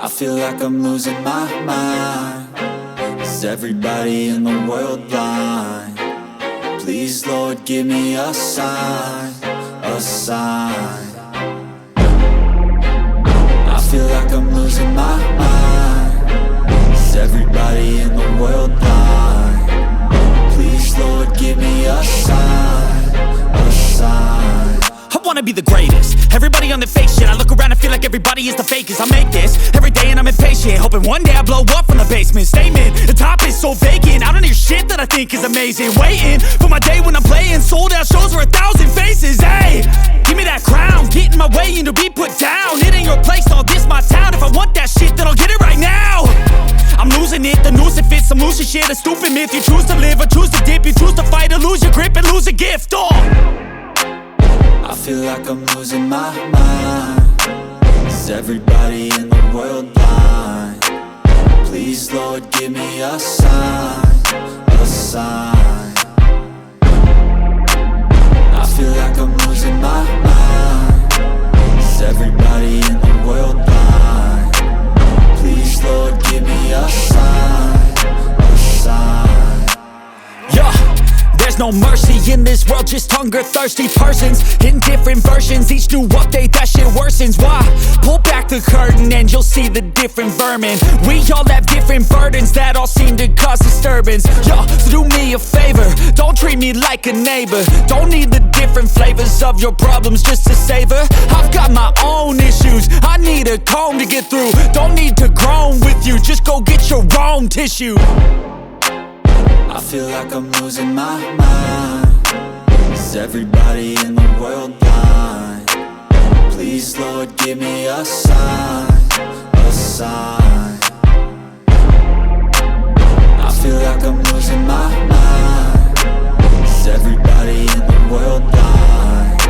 I feel like I'm losing my mind. Is everybody in the world blind? Please, Lord, give me a sign, a sign. I feel like I'm losing my mind. Is everybody in the world blind? Please, Lord, give me a sign, a sign. I wanna be the greatest. Everybody on the fake shit. I look around and feel like everybody is the fakest. I make this every day and I'm impatient, hoping one day I blow up from the basement. Statement, the top is so vacant. I don't hear shit that I think is amazing. Waiting for my day when I'm playing sold out shows for 1,000 faces. Hey, give me that crown, get in my way and to be put down. It ain't your place, all this my town. If I want that shit, then I'll get it right now. I'm losing it, the noose it fits. I'm losing shit, a stupid myth. You choose to live or choose to dip. You choose to fight or lose your grip and lose a gift. I feel like I'm losing my mind. Is everybody in the world blind? Please, Lord, give me a sign, a sign. I feel like I'm losing my mind. Is everybody in the world blind? Please, Lord, give me a sign, a sign. Yeah. There's no mercy in this world, just hunger-thirsty persons in different versions. Each new update, that shit worsens. Why? Pull back the curtain and you'll see the different vermin. We all have different burdens that all seem to cause disturbance. Yo, so do me a favor, don't treat me like a neighbor. Don't need the different flavors of your problems just to savor. I've got my own issues, I need a comb to get through. Don't need to groan with you, just go get your own tissue. I feel like I'm losing my mind. Is everybody in the world blind? Please, Lord, give me a sign, a sign. I feel like I'm losing my mind. Is everybody in the world blind?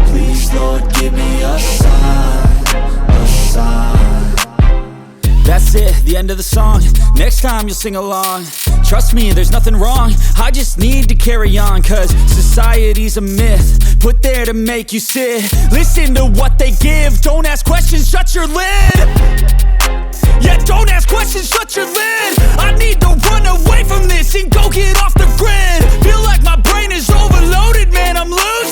Please, Lord, give me a sign, a sign. That's it, the end of the song. Next time you'll sing along. Trust me, there's nothing wrong. I just need to carry on, cause society's a myth put there to make you sit. Listen to what they give. Don't ask questions, shut your lid. Yeah, don't ask questions, shut your lid. I need to run away from this and go get off the grid. Feel like my brain is overloaded, man, I'm losing